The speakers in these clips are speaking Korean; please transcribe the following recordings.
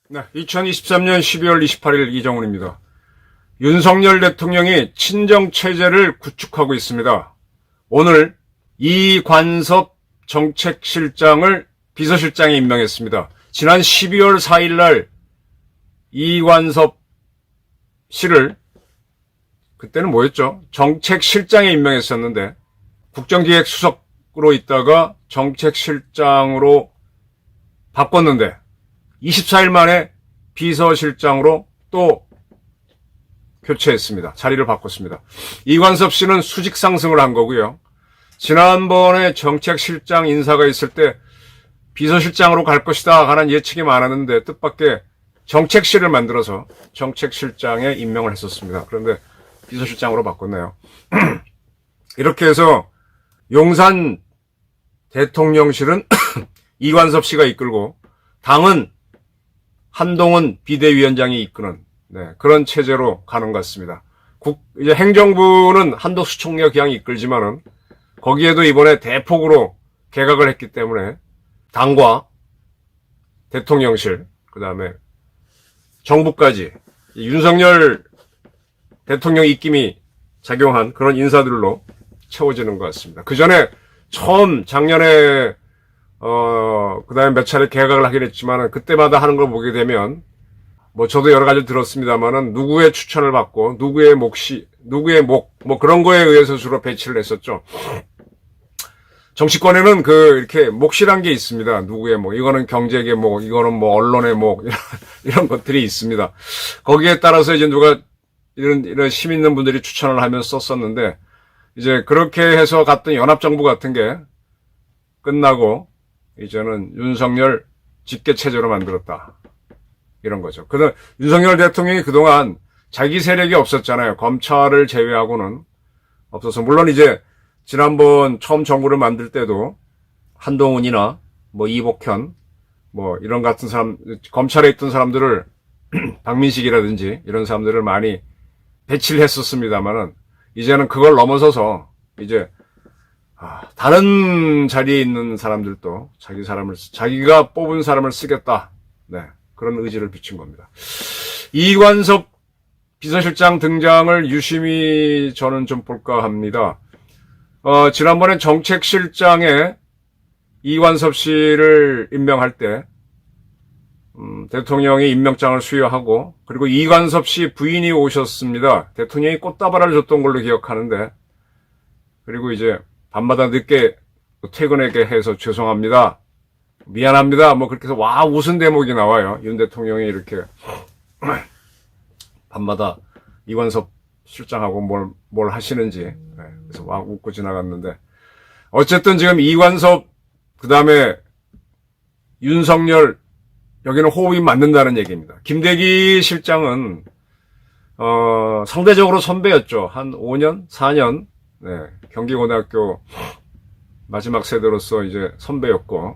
네, 2023년 12월 28일 이정훈입니다. 윤석열 대통령이 친정체제를 구축하고 있습니다. 오늘 이관섭 정책실장을 비서실장에 임명했습니다. 지난 12월 4일 날 이관섭 씨를 그때는 뭐였죠? 정책실장에 임명했었는데 국정기획수석으로 있다가 정책실장으로 바꿨는데 24일 만에 비서실장으로 또 교체했습니다. 자리를 바꿨습니다. 이관섭 씨는 수직 상승을 한 거고요. 지난번에 정책실장 인사가 있을 때 비서실장으로 갈 것이다 하는 예측이 많았는데 뜻밖의 정책실을 만들어서 정책실장에 임명을 했었습니다. 그런데 비서실장으로 바꿨네요. 이렇게 해서 용산 대통령실은 이관섭 씨가 이끌고 당은 한동훈 비대위원장이 이끄는 그런 체제로 가는 것 같습니다. 이제 행정부는 한덕수 총리가 그냥 이끌지만은 거기에도 이번에 대폭으로 개각을 했기 때문에 당과 대통령실, 그 다음에 정부까지 윤석열 대통령 입김이 작용한 그런 인사들로 채워지는 것 같습니다. 그 전에 처음 작년에 그 다음에 몇 차례 개각을 하긴 했지만 그때마다 하는 걸 보게 되면 뭐 저도 여러 가지 들었습니다만은 누구의 추천을 받고 누구의 뭐 그런 거에 의해서 주로 배치를 했었죠. 정치권에는 이렇게 몫이란 게 있습니다. 누구의 이거는 경제계 이거는 언론의 이런 것들이 있습니다. 거기에 따라서 이제 누가 이런 힘 있는 분들이 추천을 하면 썼었는데 이제 그렇게 해서 갔던 연합정부 같은 게 끝나고 이제는 윤석열 직계체제로 만들었다. 이런 거죠. 그다음 윤석열 대통령이 그동안 자기 세력이 없었잖아요. 검찰을 제외하고는 없어서 물론 이제 지난번 처음 정부를 만들 때도 한동훈이나 이복현 이런 같은 사람 검찰에 있던 사람들을 박민식이라든지 이런 사람들을 많이 배치를 했었습니다만은 이제는 그걸 넘어서서 이제 다른 자리에 있는 사람들도 자기가 뽑은 사람을 쓰겠다. 네. 그런 의지를 비춘 겁니다. 이관섭 비서실장 등장을 유심히 저는 좀 볼까 합니다. 지난번에 정책실장에 이관섭 씨를 임명할 때, 대통령이 임명장을 수여하고, 그리고 이관섭 씨 부인이 오셨습니다. 대통령이 꽃다발을 줬던 걸로 기억하는데, 그리고 이제 밤마다 늦게 퇴근하게 해서 죄송합니다. 미안합니다. 그렇게 해서 웃은 대목이 나와요. 윤 대통령이 이렇게 밤마다 이관섭 실장하고 뭘 하시는지. 그래서 웃고 지나갔는데 어쨌든 지금 이관섭 그 다음에 윤석열 여기는 호흡이 맞는다는 얘기입니다. 김대기 실장은 상대적으로 선배였죠. 한 5년, 4년 경기고등학교 마지막 세대로서 이제 선배였고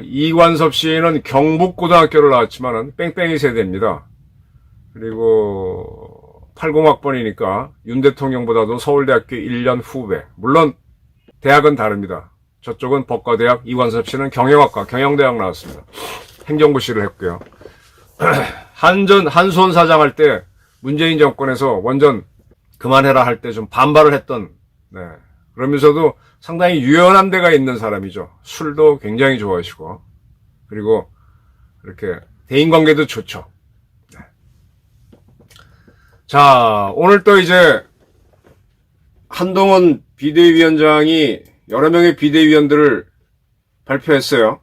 이관섭 씨는 경북고등학교를 나왔지만은 뺑뺑이 세대입니다. 그리고 80학번이니까 윤 대통령보다도 서울대학교 1년 후배. 물론 대학은 다릅니다. 저쪽은 법과대학, 이관섭 씨는 경영학과, 경영대학 나왔습니다. 행정고시를 했고요. 한수원 사장할 때 문재인 정권에서 완전 그만해라 할 때 좀 반발을 했던 그러면서도 상당히 유연한 데가 있는 사람이죠. 술도 굉장히 좋아하시고 그리고 이렇게 대인관계도 좋죠. 자, 오늘 또 이제 한동훈 비대위원장이 여러 명의 비대위원들을 발표했어요.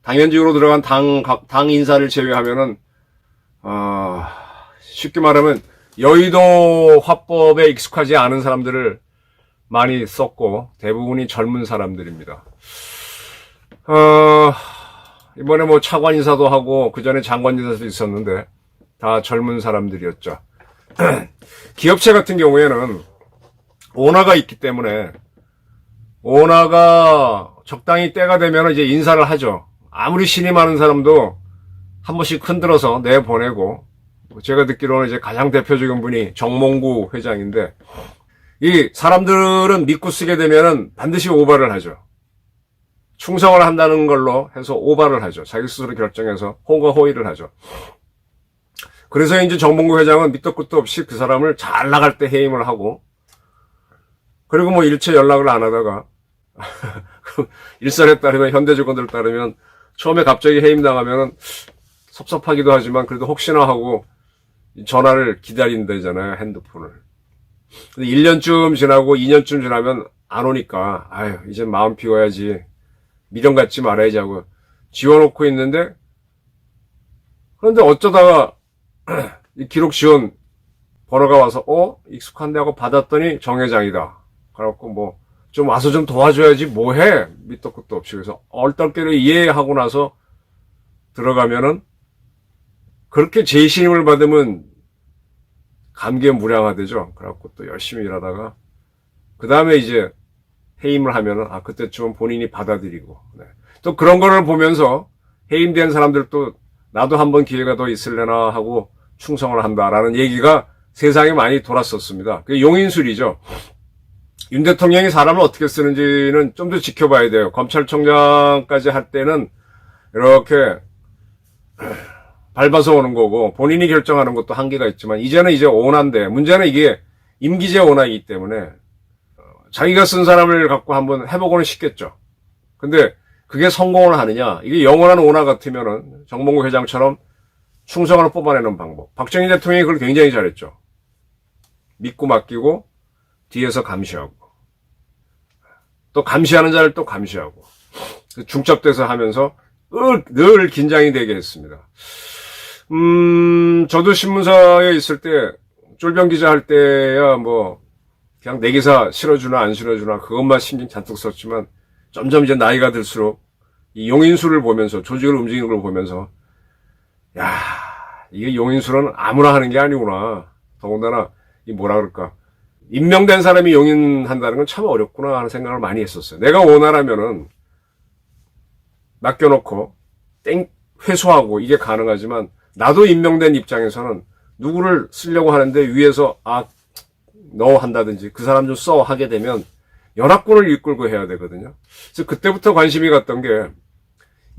당연직으로 들어간 당 인사를 제외하면은 쉽게 말하면 여의도 화법에 익숙하지 않은 사람들을 많이 썼고 대부분이 젊은 사람들입니다. 이번에 차관 인사도 하고 그 전에 장관 인사도 있었는데 다 젊은 사람들이었죠. 기업체 같은 경우에는 오너가 있기 때문에 오너가 적당히 때가 되면 이제 인사를 하죠. 아무리 신이 많은 사람도 한 번씩 흔들어서 내보내고 제가 듣기로는 이제 가장 대표적인 분이 정몽구 회장인데, 이 사람들은 믿고 쓰게 되면은 반드시 오바를 하죠. 충성을 한다는 걸로 해서 오바를 하죠. 자기 스스로 결정해서 호가 호의를 하죠. 그래서 이제 정몽구 회장은 밑도 끝도 없이 그 사람을 잘 나갈 때 해임을 하고, 그리고 뭐 일체 연락을 안 하다가 일선에 따르면, 현대 직원들 따르면 처음에 갑자기 해임당하면은 섭섭하기도 하지만 그래도 혹시나 하고 전화를 기다린다잖아요, 핸드폰을. 근데 1년쯤 지나고 2년쯤 지나면 안 오니까 아유 이제 마음 비워야지, 미련 갖지 말아야지 하고 지워놓고 있는데, 그런데 어쩌다가 이 기록 지원 번호가 와서 익숙한데 하고 받았더니 정 회장이다. 그래갖고 뭐 좀 와서 좀 도와줘야지 뭐해, 밑도 끝도 없이. 그래서 얼떨결에 이해하고 나서 들어가면은, 그렇게 재신임을 받으면 감개무량하대죠. 그래갖고 또 열심히 일하다가 그 다음에 이제 해임을 하면은 그때쯤은 본인이 받아들이고, 네. 또 그런 거를 보면서 해임된 사람들도 나도 한번 기회가 더 있을래나 하고 충성을 한다라는 얘기가 세상에 많이 돌았었습니다. 그게 용인술이죠. 윤 대통령이 사람을 어떻게 쓰는지는 좀 더 지켜봐야 돼요. 검찰총장까지 할 때는 이렇게 밟아서 오는 거고 본인이 결정하는 것도 한계가 있지만, 이제는 이제 온화인데, 문제는 이게 임기제 온화이기 때문에 자기가 쓴 사람을 갖고 한번 해보고는 싶겠죠. 근데 그게 성공을 하느냐, 이게 영원한 온화 같으면은 정몽구 회장처럼 충성을 뽑아내는 방법. 박정희 대통령이 그걸 굉장히 잘했죠. 믿고 맡기고 뒤에서 감시하고, 또 감시하는 자를 또 감시하고, 중첩돼서 하면서 늘 긴장이 되게 했습니다. 저도 신문사에 있을 때, 쫄병 기자 할 때야 뭐 그냥 내 기사 실어주나 안 실어주나 그것만 신경 잔뜩 썼지만, 점점 이제 나이가 들수록 이 용인술을 보면서, 조직을 움직이는 걸 보면서, 야, 이게 용인술은 아무나 하는 게 아니구나. 더군다나 이 뭐라 그럴까, 임명된 사람이 용인한다는 건 참 어렵구나 하는 생각을 많이 했었어요. 내가 원하라면은 맡겨놓고 회수하고 이게 가능하지만, 나도 임명된 입장에서는 누구를 쓰려고 하는데 위에서 너 한다든지 그 사람 좀 써 하게 되면 연합군을 이끌고 해야 되거든요. 그래서 그때부터 관심이 갔던 게,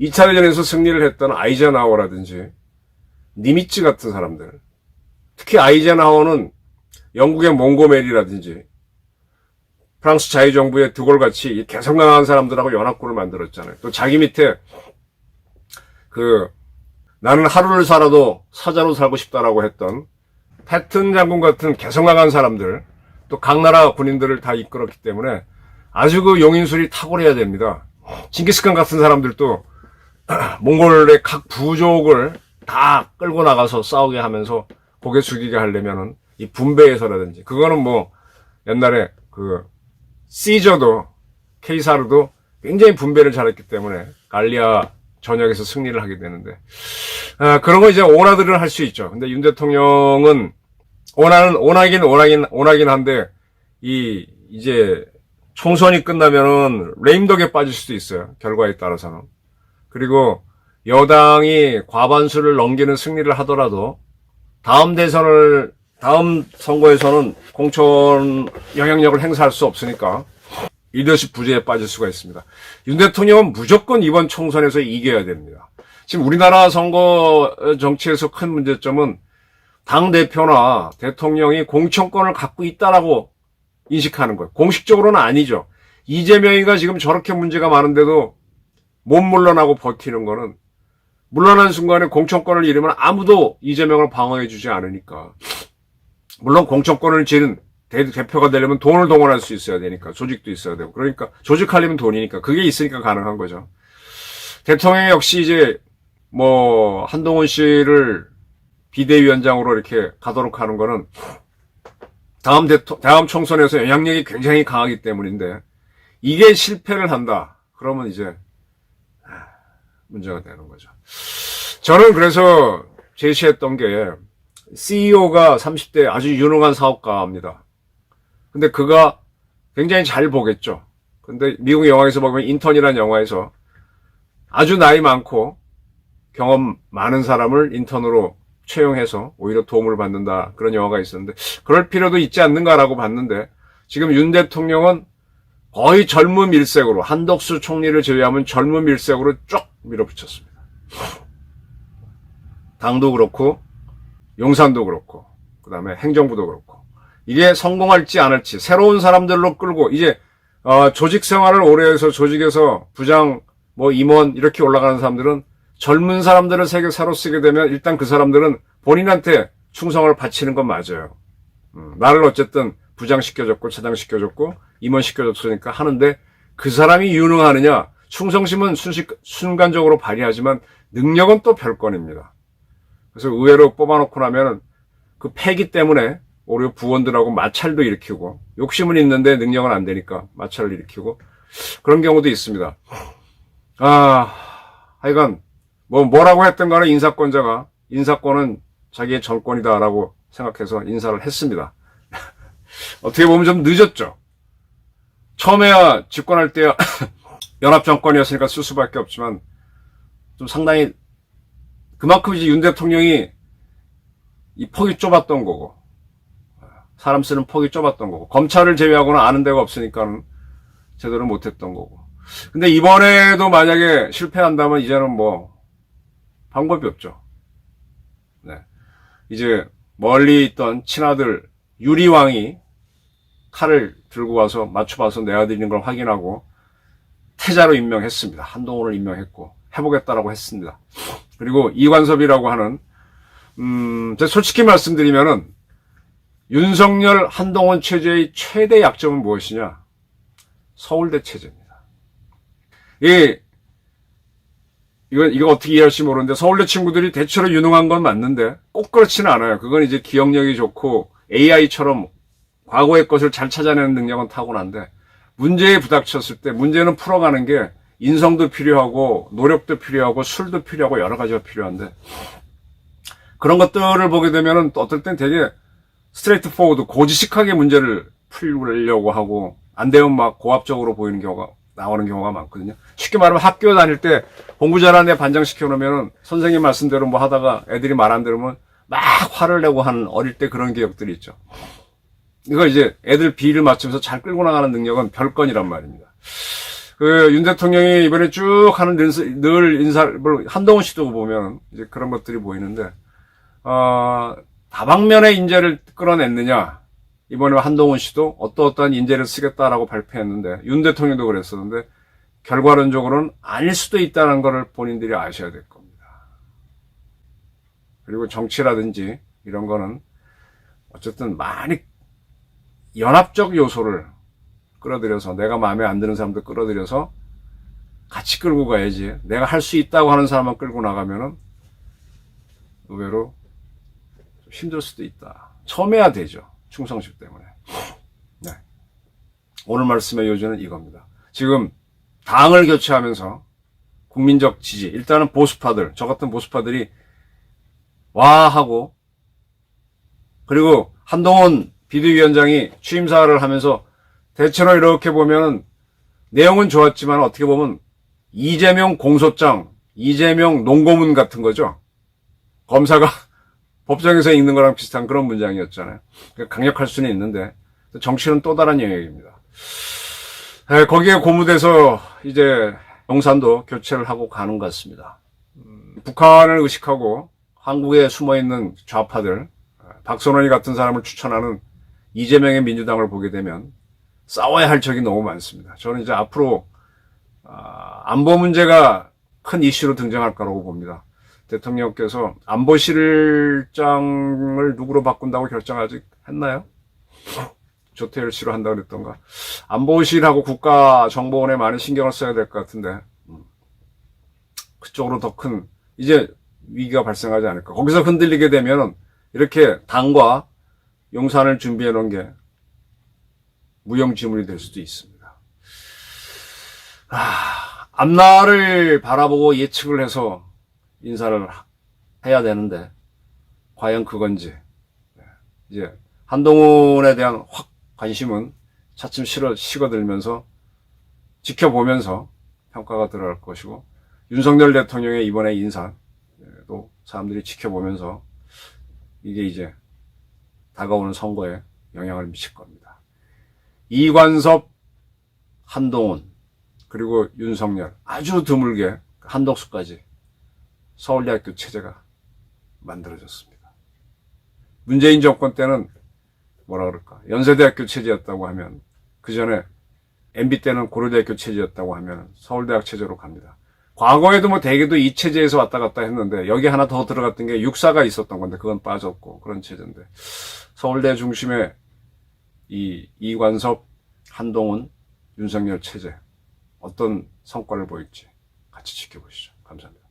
2차 대전에서 승리를 했던 아이젠하워라든지 니미츠 같은 사람들, 특히 아이젠하워는 영국의 몽고메리라든지 프랑스 자유정부의 드골같이 개성 강한 사람들하고 연합군을 만들었잖아요. 또 자기 밑에 나는 하루를 살아도 사자로 살고 싶다라고 했던 패튼 장군 같은 개성 강한 사람들, 또 각 나라 군인들을 다 이끌었기 때문에 아주 그 용인술이 탁월해야 됩니다. 징기스칸 같은 사람들도 몽골의 각 부족을 다 끌고 나가서 싸우게 하면서 고개 숙이게 하려면은 이 분배에서라든지, 그거는 뭐 옛날에 시저도, 케이사르도 굉장히 분배를 잘했기 때문에 갈리아 전역에서 승리를 하게 되는데, 그런 거 이제 온화들은 할 수 있죠. 근데 윤 대통령은 온하긴 한데, 이제 총선이 끝나면은 레임덕에 빠질 수도 있어요. 결과에 따라서는. 그리고 여당이 과반수를 넘기는 승리를 하더라도 다음 선거에서는 공천 영향력을 행사할 수 없으니까 리더십 부재에 빠질 수가 있습니다. 윤 대통령은 무조건 이번 총선에서 이겨야 됩니다. 지금 우리나라 선거 정치에서 큰 문제점은 당대표나 대통령이 공천권을 갖고 있다라고 인식하는 거예요. 공식적으로는 아니죠. 이재명이가 지금 저렇게 문제가 많은데도 못 물러나고 버티는 거는, 물러난 순간에 공천권을 잃으면 아무도 이재명을 방어해 주지 않으니까. 물론 공천권을 지는 대표가 되려면 돈을 동원할 수 있어야 되니까, 조직도 있어야 되고, 그러니까 조직하려면 돈이니까, 그게 있으니까 가능한 거죠. 대통령이 역시 이제 뭐 한동훈 씨를 비대위원장으로 이렇게 가도록 하는 거는 다음 총선에서 영향력이 굉장히 강하기 때문인데, 이게 실패를 한다 그러면 이제 문제가 되는 거죠. 저는 그래서 제시했던 게, CEO가 30대 아주 유능한 사업가입니다. 근데 그가 굉장히 잘 보겠죠. 근데 미국 영화에서 보면, 인턴이라는 영화에서 아주 나이 많고 경험 많은 사람을 인턴으로 채용해서 오히려 도움을 받는다. 그런 영화가 있었는데 그럴 필요도 있지 않는가라고 봤는데 지금 윤 대통령은 거의 젊은 일색으로 한덕수 총리를 제외하면 젊은 일색으로 쭉 밀어붙였습니다. 당도 그렇고 용산도 그렇고 그다음에 행정부도 그렇고 이게 성공할지 안 할지 새로운 사람들로 끌고 이제 조직 생활을 오래 해서 조직에서 부장 뭐 임원 이렇게 올라가는 사람들은 젊은 사람들을 새로 쓰게 되면 일단 그 사람들은 본인한테 충성을 바치는 건 맞아요. 나를 어쨌든 부장 시켜줬고 차장 시켜줬고 임원 시켜줬으니까 하는데 그 사람이 유능하느냐 충성심은 순간적으로 발휘하지만 능력은 또 별건입니다. 그래서 의외로 뽑아놓고 나면 그 패기 때문에 오히려 부원들하고 마찰도 일으키고 욕심은 있는데 능력은 안 되니까 마찰을 일으키고 그런 경우도 있습니다. 하여간 뭐라고 했던 간에 인사권자가 인사권은 자기의 정권이다라고 생각해서 인사를 했습니다. 어떻게 보면 좀 늦었죠. 처음에야 집권할 때야 연합정권이었으니까 쓸 수밖에 없지만 좀 상당히 그만큼 이제 윤 대통령이 이 폭이 좁았던 거고 사람 쓰는 폭이 좁았던 거고 검찰을 제외하고는 아는 데가 없으니까 제대로 못했던 거고 근데 이번에도 만약에 실패한다면 이제는 뭐 방법이 없죠. 네. 이제 멀리 있던 친아들 유리왕이 칼을 들고 와서 맞춰봐서 내 아들인 걸 확인하고 태자로 임명했습니다. 한동훈을 임명했고 해보겠다라고 했습니다. 그리고 이관섭이라고 하는 제가 솔직히 말씀드리면은 윤석열 한동훈 체제의 최대 약점은 무엇이냐? 서울대 체제입니다. 이거 어떻게 이해할지 모르는데 서울대 친구들이 대체로 유능한 건 맞는데 꼭 그렇지는 않아요. 그건 이제 기억력이 좋고 AI처럼 과거의 것을 잘 찾아내는 능력은 타고난데 문제에 부닥쳤을 때 문제는 풀어가는 게 인성도 필요하고 노력도 필요하고 술도 필요하고 여러 가지가 필요한데 그런 것들을 보게 되면은 어떨 땐 되게 스트레이트 포워드 고지식하게 문제를 풀려고 하고 안 되면 막 고압적으로 보이는 경우가 나오는 경우가 많거든요. 쉽게 말하면 학교 다닐 때 공부 잘하는 애 반장시켜 놓으면은 선생님 말씀대로 뭐 하다가 애들이 말 안 들으면 막 화를 내고 하는 어릴 때 그런 기억들이 있죠. 이걸 이제 애들 비를 맞추면서 잘 끌고 나가는 능력은 별건이란 말입니다. 윤 대통령이 이번에 쭉 하는 늘 인사를, 한동훈 씨도 보면 이제 그런 것들이 보이는데, 다방면의 인재를 끌어냈느냐. 이번에 한동훈 씨도 어떠한 인재를 쓰겠다라고 발표했는데, 윤 대통령도 그랬었는데, 결과론적으로는 아닐 수도 있다는 것을 본인들이 아셔야 될 겁니다. 그리고 정치라든지 이런 거는 어쨌든 많이 연합적 요소를 끌어들여서 내가 마음에 안 드는 사람들 끌어들여서 같이 끌고 가야지 내가 할 수 있다고 하는 사람만 끌고 나가면은 의외로 좀 힘들 수도 있다. 처음에야 되죠. 충성심 때문에. 네. 오늘 말씀의 요지는 이겁니다. 지금 당을 교체하면서 국민적 지지 일단은 보수파들 저 같은 보수파들이 와 하고 그리고 한동훈 비대위원장이 취임사를 하면서 대체로 이렇게 보면은 내용은 좋았지만 어떻게 보면 이재명 공소장, 이재명 농고문 같은 거죠. 검사가 법정에서 읽는 거랑 비슷한 그런 문장이었잖아요. 강력할 수는 있는데 정치는 또 다른 영역입니다. 거기에 고무돼서 이제 용산도 교체를 하고 가는 것 같습니다. 북한을 의식하고 한국에 숨어있는 좌파들, 박선원이 같은 사람을 추천하는 이재명의 민주당을 보게 되면 싸워야 할 적이 너무 많습니다. 저는 이제 앞으로 안보 문제가 큰 이슈로 등장할 거라고 봅니다. 대통령께서 안보실장을 누구로 바꾼다고 결정 아직 했나요? 조태열 씨로 한다고 그랬던가. 안보실하고 국가정보원에 많은 신경을 써야 될 것 같은데 그쪽으로 더 큰 이제 위기가 발생하지 않을까. 거기서 흔들리게 되면 이렇게 당과 용산을 준비해 놓은 게 무용지물이 될 수도 있습니다. 앞날을 바라보고 예측을 해서 인사를 해야 되는데 과연 그건지 이제 한동훈에 대한 관심은 차츰 식어들면서 지켜보면서 평가가 들어갈 것이고 윤석열 대통령의 이번에 인사도 사람들이 지켜보면서 이게 이제 다가오는 선거에 영향을 미칠 겁니다. 이관섭, 한동훈, 그리고 윤석열, 아주 드물게 한덕수까지 서울대학교 체제가 만들어졌습니다. 문재인 정권 때는 뭐라 그럴까, 연세대학교 체제였다고 하면, 그 전에 MB 때는 고려대학교 체제였다고 하면 서울대학 체제로 갑니다. 과거에도 뭐 대개도 이 체제에서 왔다 갔다 했는데, 여기 하나 더 들어갔던 게 육사가 있었던 건데 그건 빠졌고, 그런 체제인데, 서울대 중심의 이 이관섭, 한동훈, 윤석열 체제, 어떤 성과를 보일지 같이 지켜보시죠. 감사합니다.